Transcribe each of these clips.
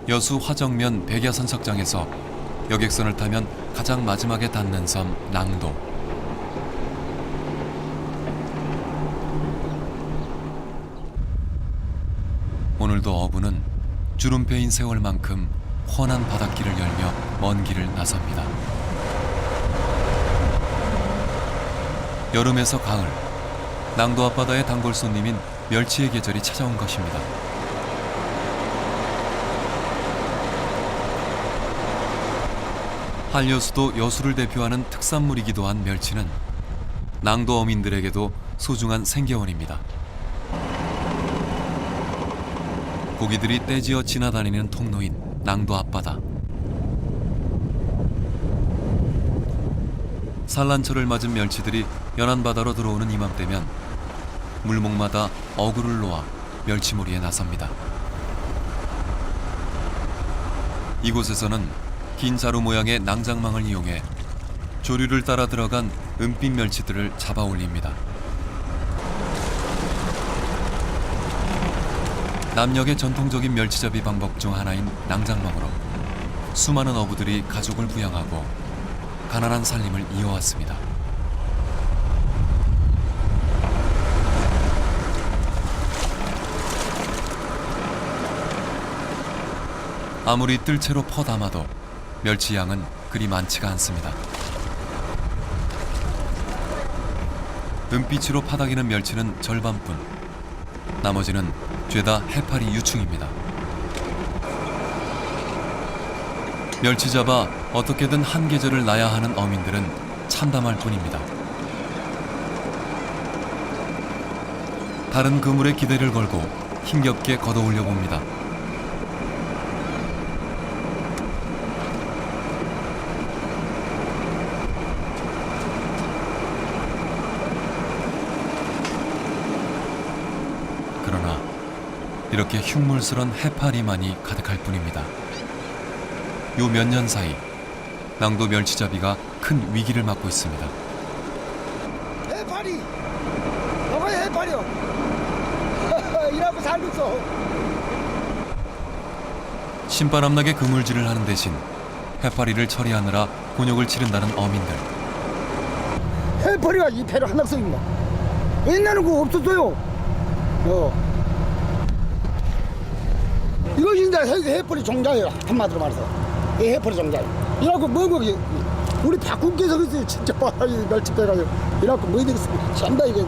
여수 화정면 백야선석장에서 여객선을 타면 가장 마지막에 닿는 섬 낭도. 오늘도 어부는 주름패인 세월만큼 훤한 바닷길을 열며 먼 길을 나섭니다. 여름에서 가을, 낭도 앞바다의 단골 손님인 멸치의 계절이 찾아온 것입니다. 한려수도 여수를 대표하는 특산물이기도 한 멸치는 낭도 어민들에게도 소중한 생계원입니다. 고기들이 떼지어 지나다니는 통로인 낭도 앞바다. 산란철을 맞은 멸치들이 연안 바다로 들어오는 이맘때면 물목마다 어구를 놓아 멸치몰이에 나섭니다. 이곳에서는 긴 자루 모양의 낭장망을 이용해 조류를 따라 들어간 은빛 멸치들을 잡아 올립니다. 남녘의 전통적인 멸치잡이 방법 중 하나인 낭장망으로 수많은 어부들이 가족을 부양하고 가난한 살림을 이어왔습니다. 아무리 뜰채로 퍼 담아도 멸치 양은 그리 많지가 않습니다. 은빛으로 파닥이는 멸치는 절반뿐, 나머지는 죄다 해파리 유충입니다. 멸치 잡아 어떻게든 한 계절을 나야 하는 어민들은 참담할 뿐입니다. 다른 그물에 기대를 걸고 힘겹게 걷어올려 봅니다. 그러나 이렇게 흉물스런 해파리만이 가득할 뿐입니다. 요 몇 년 사이 낭도 멸치잡이가 큰 위기를 맞고 있습니다. 해파리! 너가 해파리요! 이라고 살고 있어. 신바람나게 그물질을 하는 대신 해파리를 처리하느라 곤욕을 치른다는 어민들. 해파리가 이 배를 한낙성입니다. 옛날에는 그거 없었어요. 이거 진짜 해파리 종자예요. 한마디로 말해서. 이 해파리 종자예요. 이라고 뭐고 우리 박군께서 그랬어요. 진짜 이 멸치배가 이라고 뭐 되겠습니까? 전부 다 이게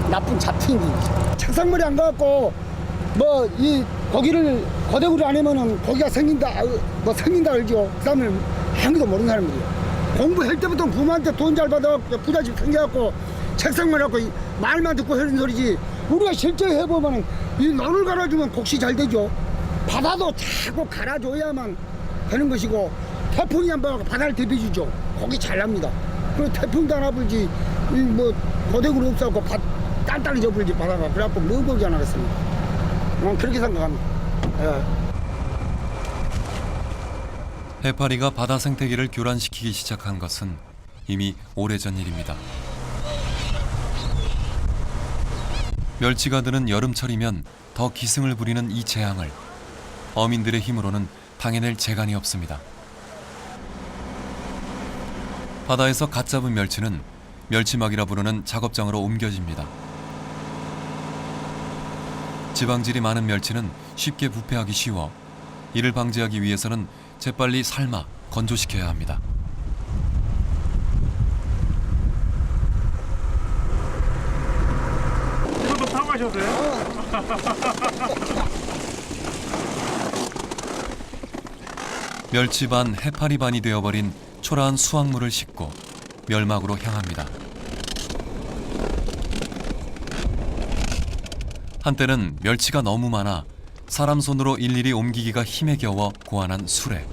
나쁜 잡팅이. 책상머리 안 가갖고 뭐 이 고기를 거대구리 안 하면은 고기가 생긴다 뭐 생긴다 알죠. 그 다음에 아무도 모르는 사람들이에요. 공부할 때부터 부모한테 돈 잘 받아 부잣집 생겨갖고 책상만 갖고 말만 듣고 하는 소리지. 우리가 실제 해보면은 이 논을 갈아주면 곡시 잘 되죠. 바다도 자꾸 갈아줘야만 되는 것이고 태풍이 한번 바다를 대비해주죠. 고기 잘 납니다. 그리고 태풍도 안 와불지 뭐 고대구리 없어갖고 딸딸이 져불지 바다가. 그래갖고 뭐 고기 안 하겠습니다. 그렇게 생각합니다. 예. 해파리가 바다 생태계를 교란시키기 시작한 것은 이미 오래전 일입니다. 멸치가 드는 여름철이면 더 기승을 부리는 이 재앙을 어민들의 힘으로는 당해낼 재간이 없습니다. 바다에서 갓 잡은 멸치는 멸치막이라 부르는 작업장으로 옮겨집니다. 지방질이 많은 멸치는 쉽게 부패하기 쉬워 이를 방지하기 위해서는 재빨리 삶아 건조시켜야 합니다. 이것도 타고 가셨어요? 멸치 반 해파리 반이 되어버린 초라한 수확물을 싣고 멸막으로 향합니다. 한때는 멸치가 너무 많아 사람 손으로 일일이 옮기기가 힘에 겨워 고안한 수레.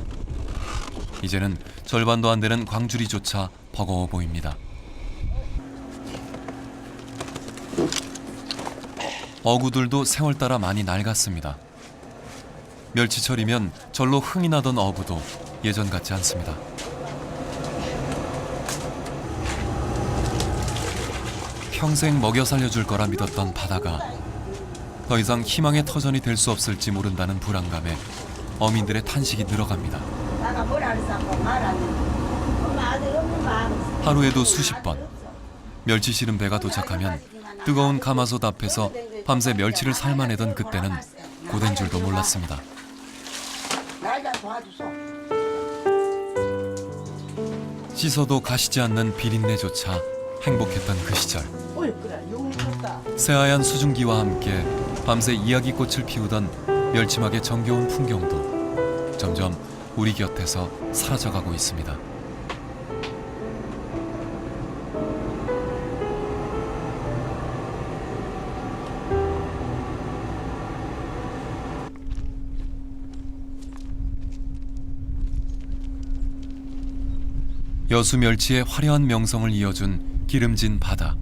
이제는 절반도 안 되는 광주리조차 버거워 보입니다. 어구들도 세월 따라 많이 낡았습니다. 멸치철이면 절로 흥이 나던 어부도 예전 같지 않습니다. 평생 먹여 살려줄 거라 믿었던 바다가 더 이상 희망의 터전이 될 수 없을지 모른다는 불안감에 어민들의 탄식이 늘어갑니다. 나가 뭐라 그랬어? 말안 해. 엄마 아들 없는 마음. 하루에도 수십 번 멸치 실은 배가 도착하면 뜨거운 가마솥 앞에서 밤새 멸치를 삶아내던 그때는 고된 줄도 몰랐습니다. 날좀 도와주소. 씻어도 가시지 않는 비린내조차 행복했던 그 시절. 어이 그래 용 컸다. 새하얀 수증기와 함께 밤새 이야기꽃을 피우던 멸치막의 정겨운 풍경도 점점 우리 곁에서 사라져가고 있습니다. 여수 멸치의 화려한 명성을 이어준 기름진 바다.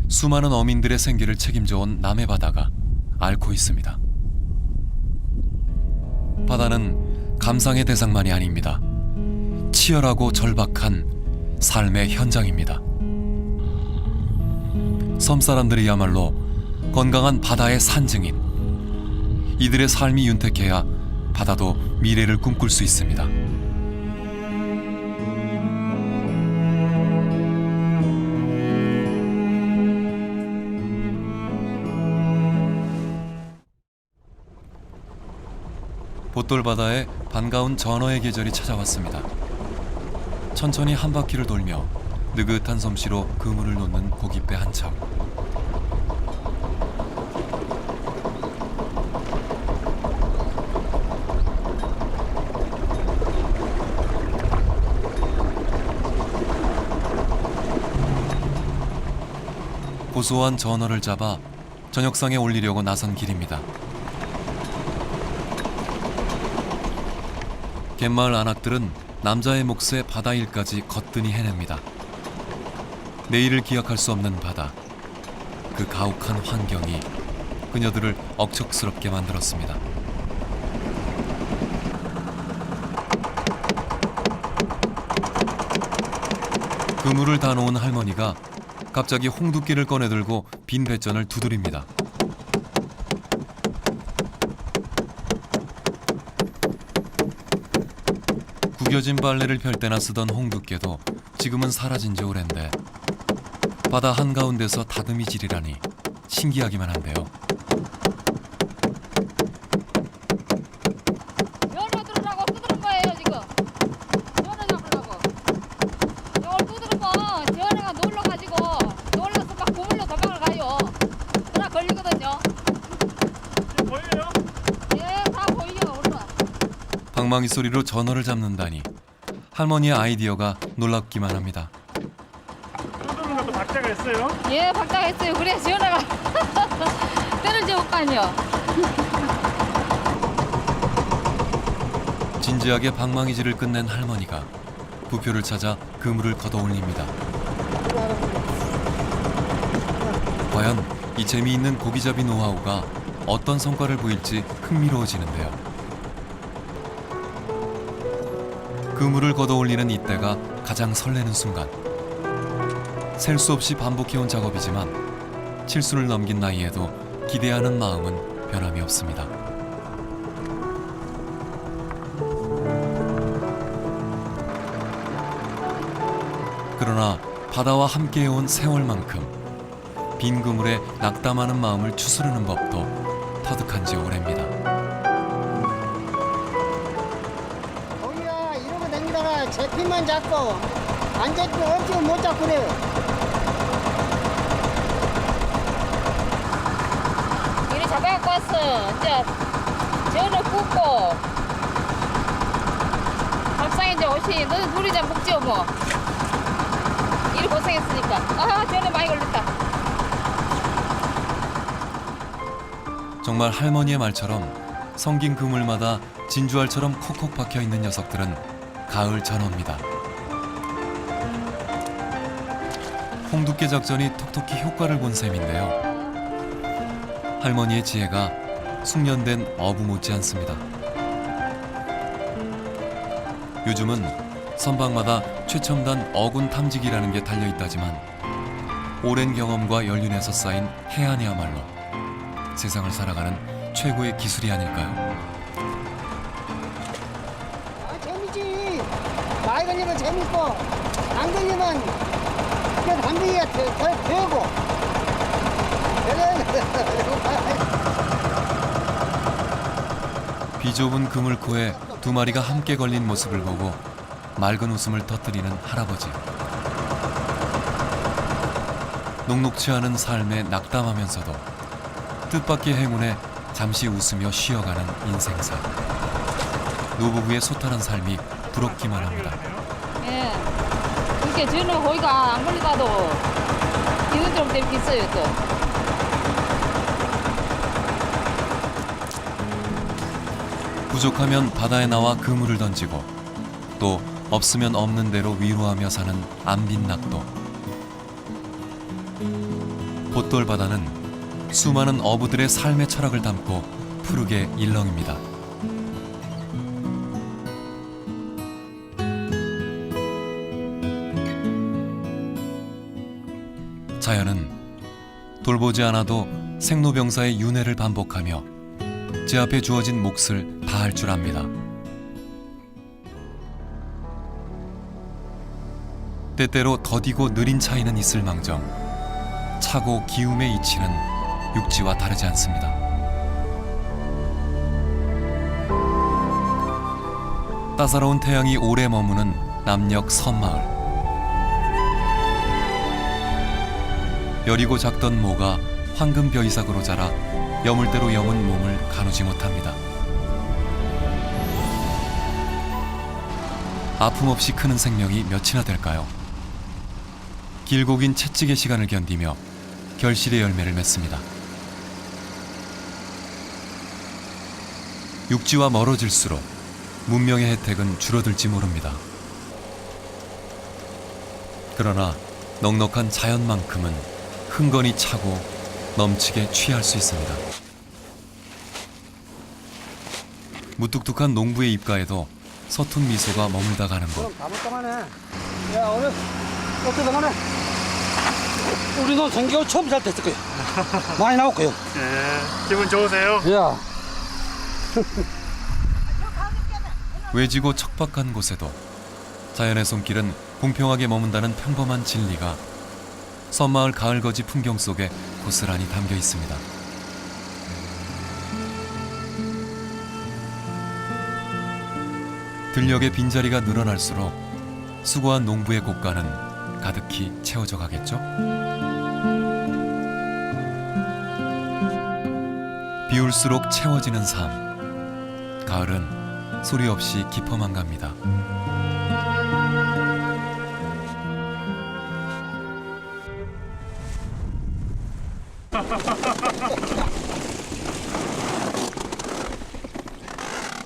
수많은 어민들의 생계를 책임져온 남해 바다가 앓고 있습니다. 바다는 감상의 대상만이 아닙니다. 치열하고 절박한 삶의 현장입니다. 섬 사람들이야말로 건강한 바다의 산증인. 이들의 삶이 윤택해야 바다도 미래를 꿈꿀 수 있습니다. 봇돌바다에 반가운 전어의 계절이 찾아왔습니다. 천천히 한 바퀴를 돌며 느긋한 솜씨로 그물을 놓는 고깃배 한 척. 고소한 전어를 잡아 저녁상에 올리려고 나선 길입니다. 갯마을 안악들은 남자의 몫에 바다 일까지 거뜬히 해냅니다. 내일을 기약할 수 없는 바다. 그 가혹한 환경이 그녀들을 억척스럽게 만들었습니다. 그물을 다 놓은 할머니가 갑자기 홍두깨를 꺼내들고 빈 뱃전을 두드립니다. 구겨진 빨래를 펼 때나 쓰던 홍두깨도 지금은 사라진 지 오랜데 바다 한가운데서 다듬이질이라니 신기하기만 한데요. 전어 들으라고 두드린 거예요 지금. 전어 잡으려고. 이걸 두드린 거 전어가 놀러가지고 놀라서 막 고물로 도망을 가요. 그러나 걸리거든요. 지금 보여요? 예, 다 보이요 올라. 방망이 소리로 전어를 잡는다니 할머니의 아이디어가 놀랍기만 합니다. 두드는 것도 박자가 있어요? 예, 박자가 했어요. 그래 전어가 때를 재울 거 아니요. 진지하게 방망이질을 끝낸 할머니가 부표를 찾아 그물을 걷어 올립니다. 과연 이 재미있는 고기잡이 노하우가 어떤 성과를 보일지 흥미로워지는데요. 그물을 걷어 올리는 이때가 가장 설레는 순간. 셀 수 없이 반복해온 작업이지만 칠순을 넘긴 나이에도 기대하는 마음은 변함이 없습니다. 그러나 바다와 함께해온 세월만큼 빈 그물에 낙담하는 마음을 추스르는 법도 터득한 지 오래입니다. 거기야 이러고 다니다가 잡히면 잡고 안 잡히면 어찌 못 잡고 그래. 이리 잡아갖고 왔어. 이제 전어 굽고 밥상에 이제 오시. 너는 둘이 좀 먹지요 뭐. 이리 고생했으니까. 아, 전어 많이 걸렸다. 정말 할머니의 말처럼 성긴 그물마다 진주알처럼 콕콕 박혀있는 녀석들은 가을 전어입니다. 홍두깨 작전이 톡톡히 효과를 본 셈인데요. 할머니의 지혜가 숙련된 어부 못지 않습니다. 요즘은 선박마다 최첨단 어군 탐지기라는 게 달려있다지만 오랜 경험과 연륜에서 쌓인 해안이야말로 세상을 살아가는 최고의 기술이 아닐까요? 아, 재미지. 많이 걸리면 재밌고, 안 걸리면 그냥 담비가 더 되고. 비좁은 그물코에 두 마리가 함께 걸린 모습을 보고 맑은 웃음을 터뜨리는 할아버지. 녹록치 않은 삶에 낙담하면서도 뜻밖의 행운에 잠시 웃으며 쉬어가는 인생사. 노부부의 소탈한 삶이 부럽기만 합니다. 예. 그렇게 저는 거기가 안 걸리가도 이것 좀 되게 있어요 또. 부족하면 바다에 나와 그물을 던지고 또 없으면 없는 대로 위로하며 사는 안빈낙도. 봇돌바다는 수많은 어부들의 삶의 철학을 담고 푸르게 일렁입니다. 자연은 돌보지 않아도 생로병사의 윤회를 반복하며 제 앞에 주어진 몫을 다할 줄 압니다. 때때로 더디고 느린 차이는 있을망정 차고 기움의 이치는 육지와 다르지 않습니다. 따사로운 태양이 오래 머무는 남녘 섬마을. 여리고 작던 모가 황금벼 이삭으로 자라 여물대로 여문 몸을 가누지 못합니다. 아픔 없이 크는 생명이 몇이나 될까요? 길고 긴 채찍의 시간을 견디며 결실의 열매를 맺습니다. 육지와 멀어질수록 문명의 혜택은 줄어들지 모릅니다. 그러나 넉넉한 자연만큼은 흥건히 차고 넘치게 취할 수 있습니다. 무뚝뚝한 농부의 입가에도 서툰 미소가 머물다 가는 곳. 가볼까만해. 야, 오늘 어떻게만해? 우리도 생겨 처음 잘 됐을 거예요. 많이 나올 거예요. 네, 기분 좋으세요? 야, 외지고 척박한 곳에도 자연의 손길은 공평하게 머문다는 평범한 진리가 섬마을 가을거지 풍경 속에 고스란히 담겨 있습니다. 들녘의 빈자리가 늘어날수록 수고한 농부의 곳간은 가득히 채워져 가겠죠? 비울수록 채워지는 삶. 가을은 소리 없이 깊어만 갑니다.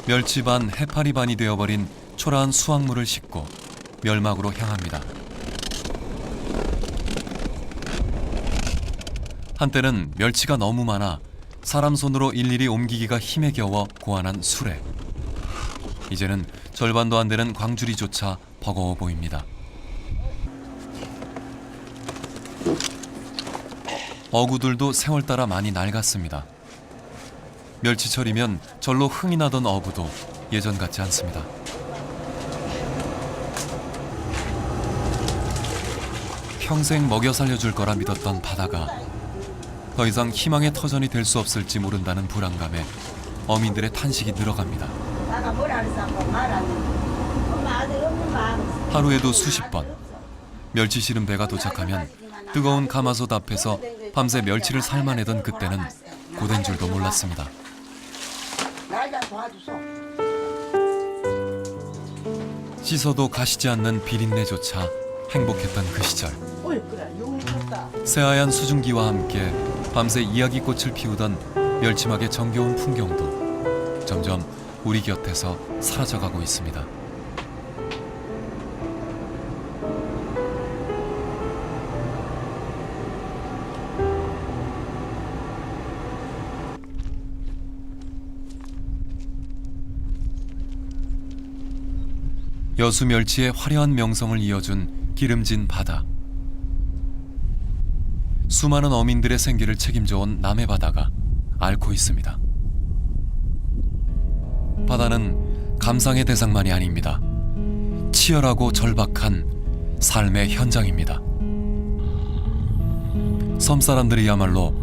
멸치 반 해파리 반이 되어버린 초라한 수확물을 싣고 멸막으로 향합니다. 한때는 멸치가 너무 많아 사람 손으로 일일이 옮기기가 힘에 겨워 고안한 수레. 이제는 절반도 안 되는 광주리조차 버거워 보입니다. 어구들도 세월 따라 많이 낡았습니다. 멸치철이면 절로 흥이 나던 어부도 예전 같지 않습니다. 평생 먹여 살려줄 거라 믿었던 바다가 더 이상 희망의 터전이 될 수 없을지 모른다는 불안감에 어민들의 탄식이 늘어갑니다. 하루에도 수십 번 멸치 실은 배가 도착하면 뜨거운 가마솥 앞에서 밤새 멸치를 삶아내던 그때는 고된 줄도 몰랐습니다. 씻어도 가시지 않는 비린내조차 행복했던 그 시절. 새하얀 수증기와 함께 밤새 이야기꽃을 피우던 멸치막의 정겨운 풍경도 점점 우리 곁에서 사라져가고 있습니다. 여수 멸치의 화려한 명성을 이어준 기름진 바다. 수많은 어민들의 생계를 책임져온 남해 바다가 앓고 있습니다. 바다는 감상의 대상만이 아닙니다. 치열하고 절박한 삶의 현장입니다. 섬 사람들이야말로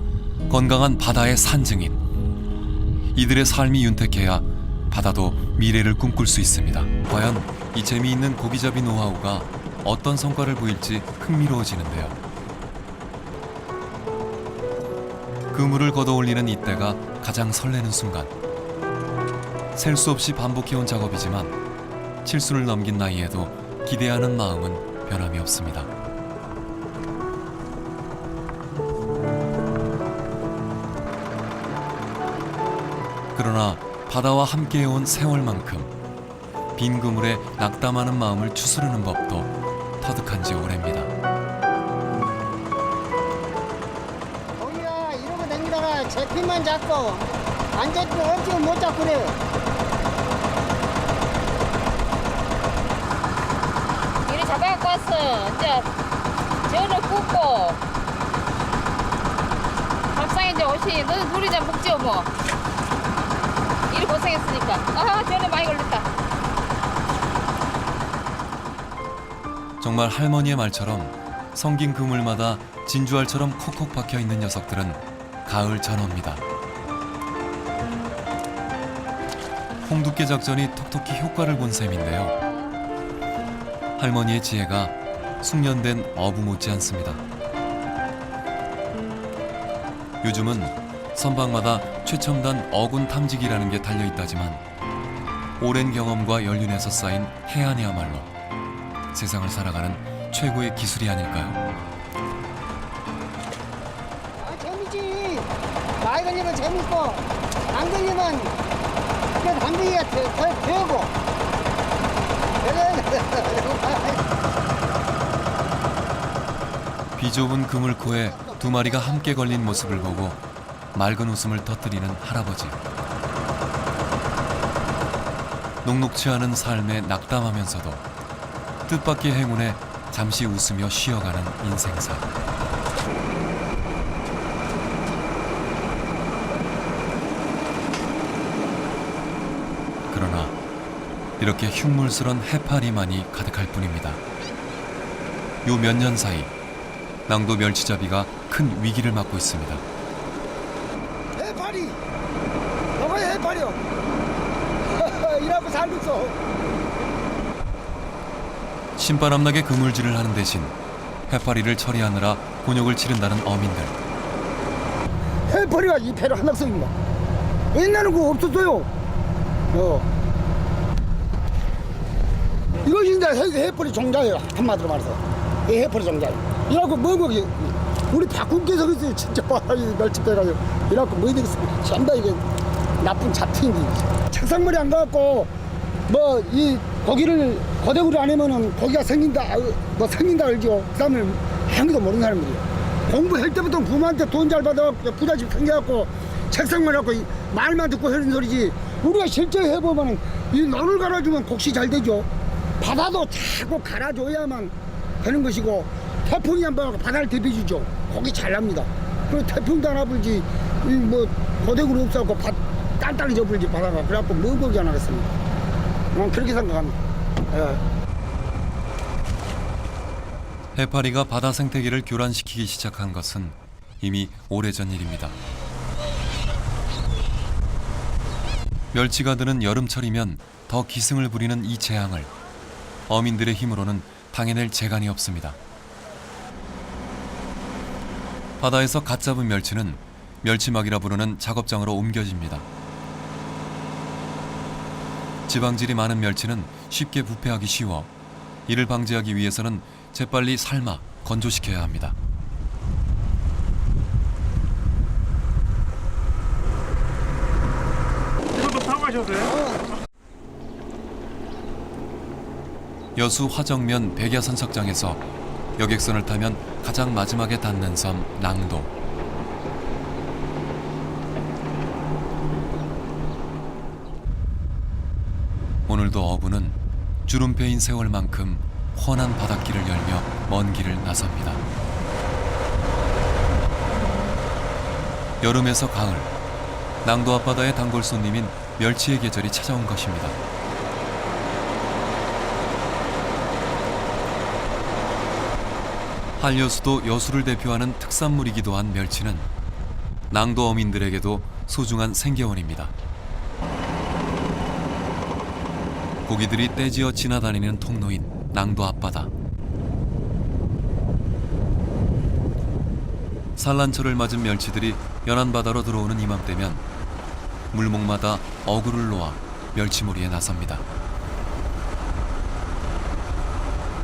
건강한 바다의 산증인. 이들의 삶이 윤택해야 바다도 미래를 꿈꿀 수 있습니다. 과연 이 재미있는 고기잡이 노하우가 어떤 성과를 보일지 흥미로워지는데요. 그물을 걷어올리는 이때가 가장 설레는 순간. 셀 수 없이 반복해온 작업이지만 칠수를 넘긴 나이에도 기대하는 마음은 변함이 없습니다. 그러나 바다와 함께해온 세월만큼 빈 그물에 낙담하는 마음을 추스르는 법도 터득한 지 오래입니다. 거기가 이러고 다니다가 제피만 잡고 안 잡히면 어찌 못 잡고 그래. 이리 잡아갖고 왔어. 이제 저를 굽고 밥상에 이제 오시. 너는 둘이 좀 먹지요 뭐. 이리 고생했으니까. 아, 저는 많이 걸렸다. 정말 할머니의 말처럼 성긴 그물마다 진주알처럼 콕콕 박혀있는 녀석들은 가을 전어입니다. 홍두깨 작전이 톡톡히 효과를 본 셈인데요. 할머니의 지혜가 숙련된 어부 못지 않습니다. 요즘은 선박마다 최첨단 어군 탐지기라는 게 달려있다지만 오랜 경험과 연륜에서 쌓인 해안이야말로 세상을 살아가는 최고의 기술이 아닐까요? 아, 재밌지. 많이 걸리면 재밌고 안 걸리면 그 담비가 더 배우고. 비좁은 그물코에 두 마리가 함께 걸린 모습을 보고 맑은 웃음을 터뜨리는 할아버지. 녹록치 않은 삶에 낙담하면서도 뜻밖의 행운에 잠시 웃으며 쉬어가는 인생사. 그러나 이렇게 흉물스런 해파리만이 가득할 뿐입니다. 요 몇 년 사이 낭도 멸치잡이가 큰 위기를 맞고 있습니다. 해파리! 너가 해파리요! 이라고 살고 있어. 신바람나게 그물질을 하는 대신 해파리를 처리하느라 곤욕을 치른다는 어민들. 해파리가 이 배로 한낙성입니다. 옛날엔 그거 없었어요. 이것이 이제 해파리 종자예요. 한마디로 말해서. 이 해파리 종자예요. 이라고 뭐고 우리 박군께서 그랬어요. 진짜 멸치배가지고 이라고 뭐 되겠습니까? 전부 다 이게 나쁜 잡팅이. 책상머리 안 가갖고 뭐 이 고기를 거대구를 안 하면은 고기가 생긴다 뭐 생긴다 알죠. 그 다음에 향기도 모르는 사람들이에요. 공부할 때부터 부모한테 돈 잘 받아갖고 부잣집 생겨갖고 책상만 갖고 말만 듣고 하는 소리지. 우리가 실제 해보면은 이 논을 갈아주면 곡식 잘 되죠. 바다도 자꾸 갈아줘야만 되는 것이고 태풍이 한 번 바다를 대비주죠. 고기 잘 납니다. 그리고 태풍도 하나 불지 뭐 고대구를 없어갖고 딴딴해져 불지 바다가. 그래갖고 뭐 고기 안 하겠습니까? 그렇게 생각합니다. 예. 해파리가 바다 생태계를 교란시키기 시작한 것은 이미 오래전 일입니다. 멸치가 드는 여름철이면 더 기승을 부리는 이 재앙을 어민들의 힘으로는 당해낼 재간이 없습니다. 바다에서 갓 잡은 멸치는 멸치막이라 부르는 작업장으로 옮겨집니다. 지방질이 많은 멸치는 쉽게 부패하기 쉬워 이를 방지하기 위해서는 재빨리 삶아 건조시켜야 합니다. 이것도 타고 가셨어요? 여수 화정면 백야선착장에서 여객선을 타면 가장 마지막에 닿는 섬 낭도. 오늘도 어부는 주름패인 세월만큼 훤한 바닷길을 열며 먼 길을 나섭니다. 여름에서 가을, 낭도 앞바다의 단골 손님인 멸치의 계절이 찾아온 것입니다. 한려수도 여수를 대표하는 특산물이기도 한 멸치는 낭도 어민들에게도 소중한 생계원입니다. 고기들이 떼지어 지나다니는 통로인 낭도 앞바다. 산란철을 맞은 멸치들이 연안 바다로 들어오는 이맘때면 물목마다 어구를 놓아 멸치몰이에 나섭니다.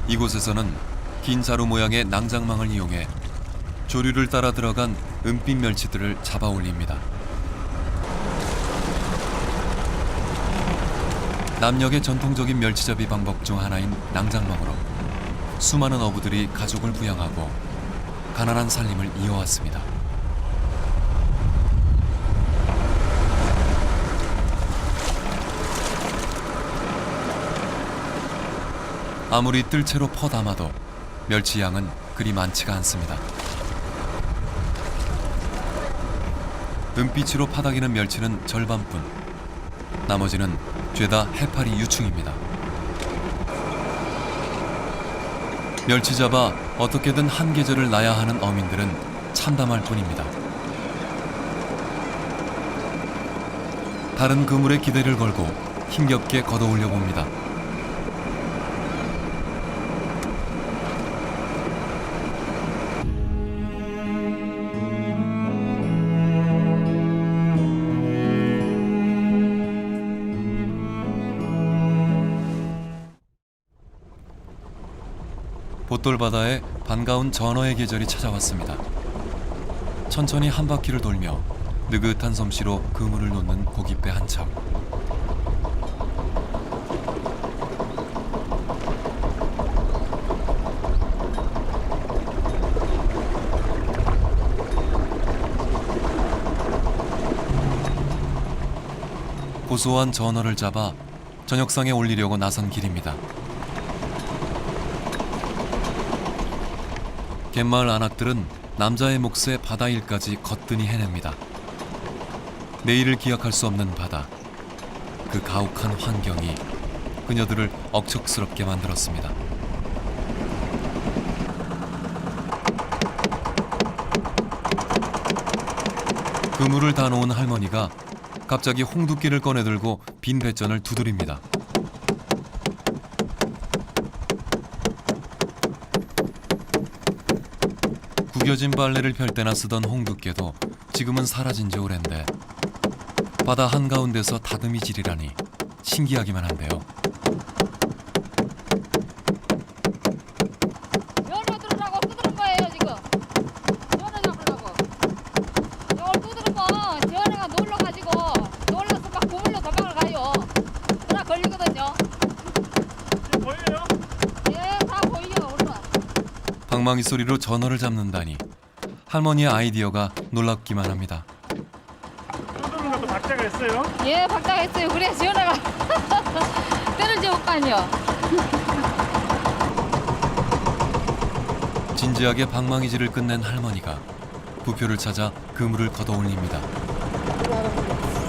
이곳에서는 긴 자루 모양의 낭장망을 이용해 조류를 따라 들어간 은빛 멸치들을 잡아 올립니다. 남녘의 전통적인 멸치잡이 방법 중 하나인 낭장망으로 수많은 어부들이 가족을 부양하고 가난한 살림을 이어왔습니다. 아무리 뜰채로 퍼 담아도 멸치 양은 그리 많지가 않습니다. 은빛으로 파닥이는 멸치는 절반뿐, 나머지는 죄다 해파리 유충입니다. 멸치 잡아 어떻게든 한 계절을 나야 하는 어민들은 참담할 뿐입니다. 다른 그물에 기대를 걸고 힘겹게 걷어올려 봅니다. 봇돌바다에 반가운 전어의 계절이 찾아왔습니다. 천천히 한 바퀴를 돌며 느긋한 솜씨로 그물을 놓는 고깃배 한 척. 고소한 전어를 잡아 저녁상에 올리려고 나선 길입니다. 갯마을 안악들은 남자의 몫에 바다 일까지 거뜬히 해냅니다. 내일을 기약할 수 없는 바다, 그 가혹한 환경이 그녀들을 억척스럽게 만들었습니다. 그물을 다 놓은 할머니가 갑자기 홍두깨를 꺼내들고 빈 뱃전을 두드립니다. 구겨진 빨래를 펼 때나 쓰던 홍두깨도 지금은 사라진 지 오랜데 바다 한가운데서 다듬이질이라니 신기하기만 한데요. 연어 들으라고 두드린 거예요 지금. 연어 잡으려고. 이걸 두드린 거 연어가 놀라서 막 고물로 도망을 가요. 그러나 걸리거든요. 보여요? 예, 다 보이요 올라. 방망이 소리로 전어를 잡는다니 할머니의 아이디어가 놀랍기만 합니다. 뜯는 것도 박자가 있어요? 예, 박자가 했어요. 그래서 연어가 때려지 못 가요. 진지하게 방망이질을 끝낸 할머니가 부표를 찾아 그물을 걷어올립니다. 그거 하는 거.